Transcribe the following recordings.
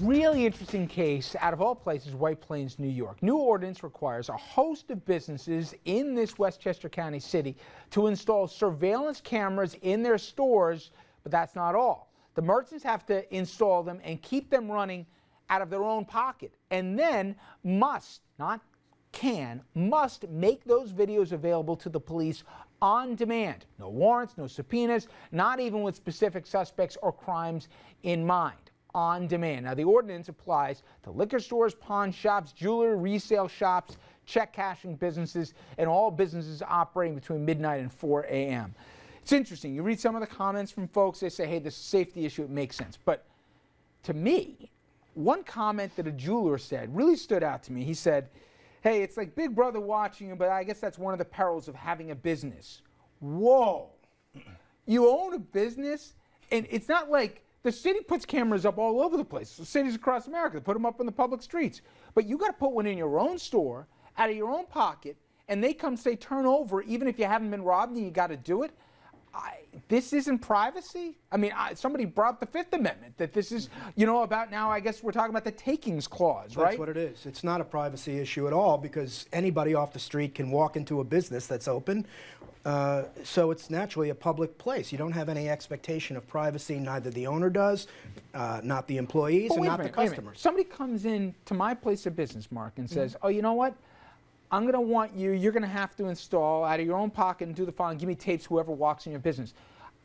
Really interesting case out of all places, White Plains, New York. New ordinance requires a host of businesses in this Westchester County city to install surveillance cameras in their stores, but that's not all. The merchants have to install them and keep them running out of their own pocket, and then must, not can, must make those videos available to the police on demand. No warrants, no subpoenas, not even with specific suspects or crimes in mind. On demand. Now, the ordinance applies to liquor stores, pawn shops, jewelry resale shops, check cashing businesses, and all businesses operating between midnight and 4 a.m. It's interesting. You read some of the comments from folks, they say, hey, this is a safety issue, it makes sense. But to me, one comment that a jeweler said really stood out to me. He said, hey, it's like Big Brother watching you, but I guess that's one of the perils of having a business. Whoa. You own a business, and it's not like the city puts cameras up all over the place. The cities across America, they put them up in the public streets. But you got to put one in your own store, out of your own pocket, and they come say turn over, even if you haven't been robbed and you got to do it. This isn't privacy? I mean, somebody brought up the Fifth Amendment, that this is, you know, about now, I guess we're talking about the takings clause, right? That's what it is. It's not a privacy issue at all, because anybody off the street can walk into a business that's open. So it's naturally a public place. You don't have any expectation of privacy, neither the owner does, not the employees, and not the customers. Somebody comes in to my place of business, Mark, and says, oh, you know what? I'm going to want you're going to have to install out of your own pocket and do the following, give me tapes whoever walks in your business.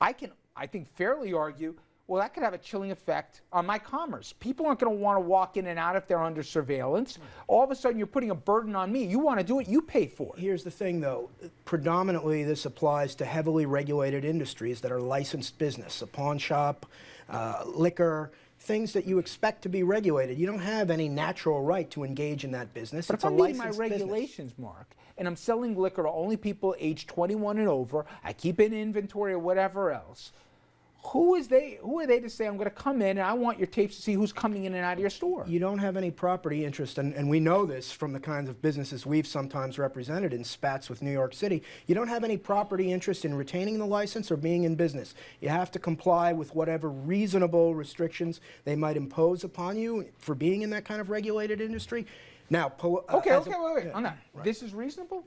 I think, fairly argue, well, that could have a chilling effect on my commerce. People aren't going to want to walk in and out if they're under surveillance. All of a sudden, you're putting a burden on me. You want to do it, you pay for it. Here's the thing, though. Predominantly, this applies to heavily regulated industries that are licensed business, a pawn shop, liquor, things that you expect to be regulated. You don't have any natural right to engage in that business. But if I'm meeting my regulations, Mark, and I'm selling liquor to only people aged 21 and over, I keep an inventory or whatever else, who are they to say I'm going to come in and I want your tapes to see who's coming in and out of your store? You don't have any property interest, and we know this from the kinds of businesses we've sometimes represented in spats with New York City. You don't have any property interest in retaining the license or being in business. You have to comply with whatever reasonable restrictions they might impose upon you for being in that kind of regulated industry. Now, wait. On that. Right. This is reasonable?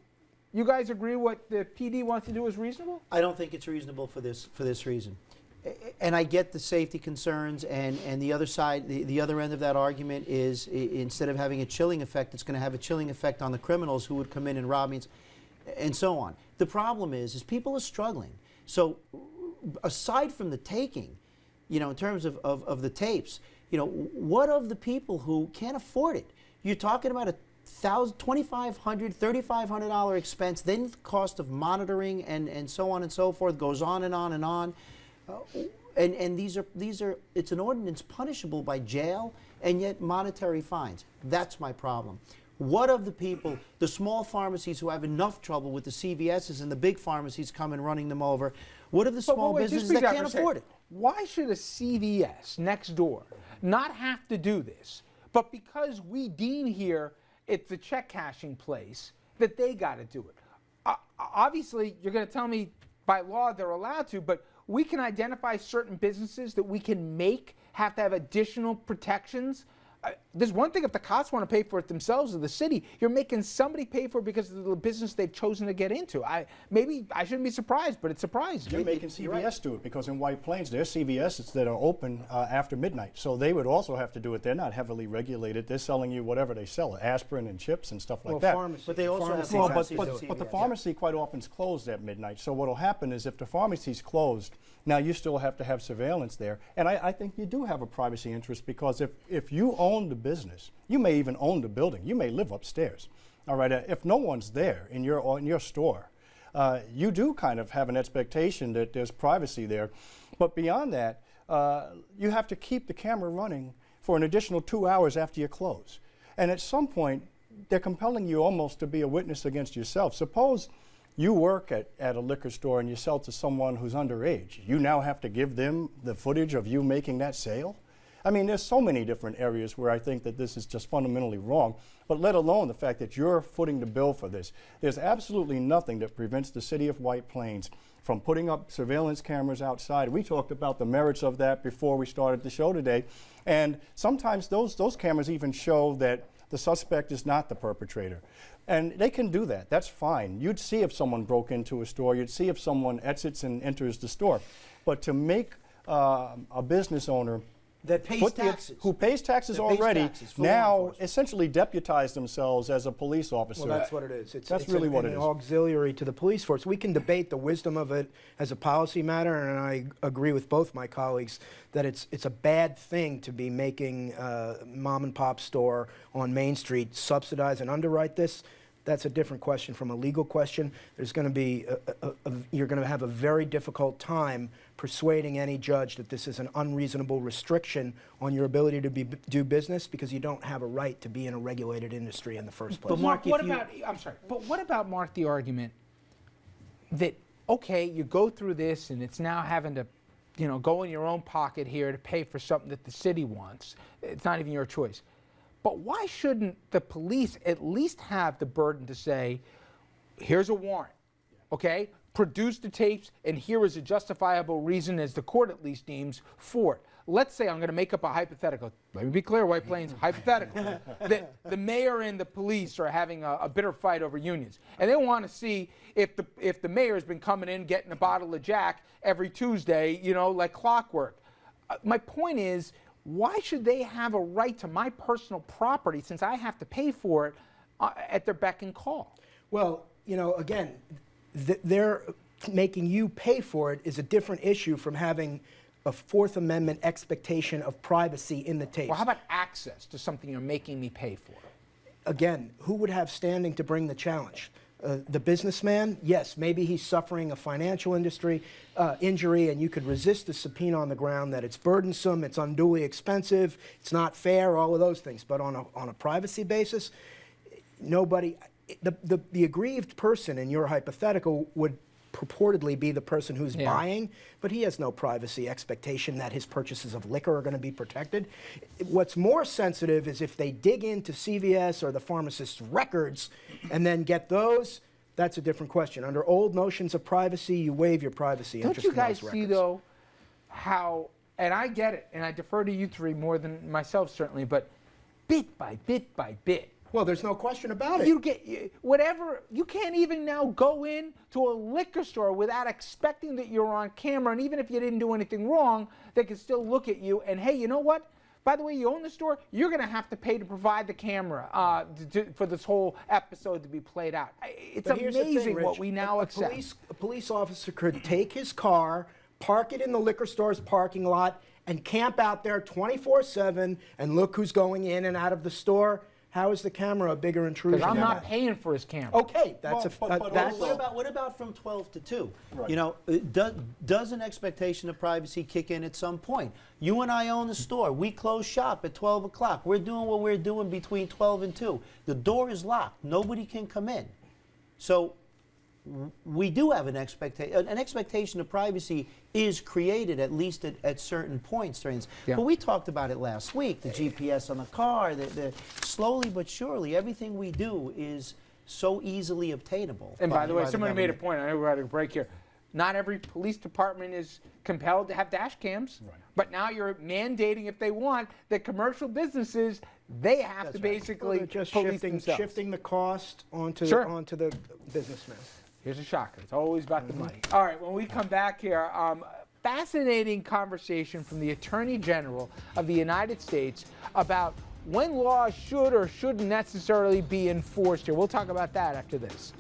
You guys agree what the PD wants to do is reasonable? I don't think it's reasonable for this reason. And I get the safety concerns, and the other side, the other end of that argument is instead of having a chilling effect, it's going to have a chilling effect on the criminals who would come in and rob me, and so on. The problem is people are struggling. So aside from the taking, you know, in terms of the tapes, you know, what of the people who can't afford it? You're talking about a $2,500, $3,500 expense, then the cost of monitoring and so on and so forth goes on and on and on. And these are it's an ordinance punishable by jail and yet monetary fines. That's my problem. What of the people, the small pharmacies who have enough trouble with the CVSs and the big pharmacies come and running them over? What of the small businesses that can't afford it? Why should a CVS next door not have to do this, but because we deem here it's a check cashing place, that they got to do it? Obviously, you're going to tell me by law they're allowed to, but we can identify certain businesses that we can have to have additional protections. There's one thing if the cops want to pay for it themselves or the city, you're making somebody pay for it because of the business they've chosen to get into. Maybe I shouldn't be surprised, but it's surprising. You're making CVS do it, because in White Plains, there's CVSs that are open after midnight. So they would also have to do it. They're not heavily regulated. They're selling you whatever they sell, aspirin and chips and stuff like that. But they also have but the pharmacy quite often is closed at midnight. So what will happen is if the pharmacy's closed, now you still have to have surveillance there. And I think you do have a privacy interest, because if you own the business, you may even own the building. You may live upstairs. All right. If no one's there in your store, you do kind of have an expectation that there's privacy there. But beyond that, you have to keep the camera running for an additional 2 hours after you close. And at some point, they're compelling you almost to be a witness against yourself. Suppose you work at a liquor store and you sell to someone who's underage. You now have to give them the footage of you making that sale? I mean, there's so many different areas where I think that this is just fundamentally wrong, but let alone the fact that you're footing the bill for this. There's absolutely nothing that prevents the city of White Plains from putting up surveillance cameras outside. We talked about the merits of that before we started the show today, and sometimes those cameras even show that the suspect is not the perpetrator. And they can do that. That's fine. You'd see if someone broke into a store. You'd see if someone exits and enters the store. But to make a business owner That pays foot taxes. who pays taxes That pays already taxes for law now enforcement. essentially deputize themselves as a police officer. Well, that's what it is. That's really what it an is. auxiliary to the police force. We can debate the wisdom of it as a policy matter, and I agree with both my colleagues that it's a bad thing to be making mom and pop store on Main Street subsidize and underwrite this. That's a different question from a legal question. There's going to be you're going to have a very difficult time persuading any judge that this is an unreasonable restriction on your ability to do business, because you don't have a right to be in a regulated industry in the first place. But Mark, what if you- about, I'm sorry, but what about, Mark, the argument that, okay, you go through this and it's now having to, go in your own pocket here to pay for something that the city wants. It's not even your choice. But why shouldn't the police at least have the burden to say, here's a warrant, okay? Produce the tapes, and here is a justifiable reason, as the court at least deems, for it. Let's say, I'm going to make up a hypothetical. Let me be clear, White Plains, hypothetical. The mayor and the police are having a bitter fight over unions, and they want to see if the mayor's been coming in getting a bottle of Jack every Tuesday, like clockwork. My point is, why should they have a right to my personal property, since I have to pay for it, at their beck and call? Well, again, they're making you pay for it is a different issue from having a Fourth Amendment expectation of privacy in the tapes. Well, how about access to something you're making me pay for? Again, who would have standing to bring the challenge? The businessman, yes, maybe he's suffering a financial injury, and you could resist the subpoena on the ground that it's burdensome, it's unduly expensive, it's not fair, all of those things. But on a privacy basis, nobody, the aggrieved person in your hypothetical would purportedly be the person who's buying, but he has no privacy expectation that his purchases of liquor are going to be protected. What's more sensitive is if they dig into CVS or the pharmacist's records and then get those. That's a different question. Under old notions of privacy, you waive your privacy Don't interest you in guys those see, records. though, how, and I get it, and I defer to you three more than myself, certainly, but bit by bit by bit, Well, there's no question about it. you get whatever. You can't even now go in to a liquor store without expecting that you're on camera, and even if you didn't do anything wrong, they can still look at you and, hey, you know what? By the way, you own the store, you're going to have to pay to provide the camera for this whole episode to be played out. It's But here's the thing, amazing Rich. what we now accept. A police officer could take his car, park it in the liquor store's parking lot, and camp out there 24/7 and look who's going in and out of the store. How is the camera a bigger intrusion? Because I'm than not that? paying for his camera. Okay, that's But that's also- What about from 12 to 2? Right. Does an expectation of privacy kick in at some point? You and I own the store. We close shop at 12 o'clock. We're doing what we're doing between 12 and 2. The door is locked. Nobody can come in. So we do have an expectation of privacy is created at least at certain points during this. Yeah. But we talked about it last week, the GPS on the car, slowly but surely everything we do is so easily obtainable. And by the way, the somebody made a government. point. I know we're at a break here. Not every police department is compelled to have dash cams, Right. but now you're mandating, if they want, that commercial businesses, they have to Well, basically they're just police themselves. shifting the cost onto Sure. the businessman. Here's a shocker. It's always about the money. All right, when we come back here, fascinating conversation from the Attorney General of the United States about when laws should or shouldn't necessarily be enforced here. We'll talk about that after this.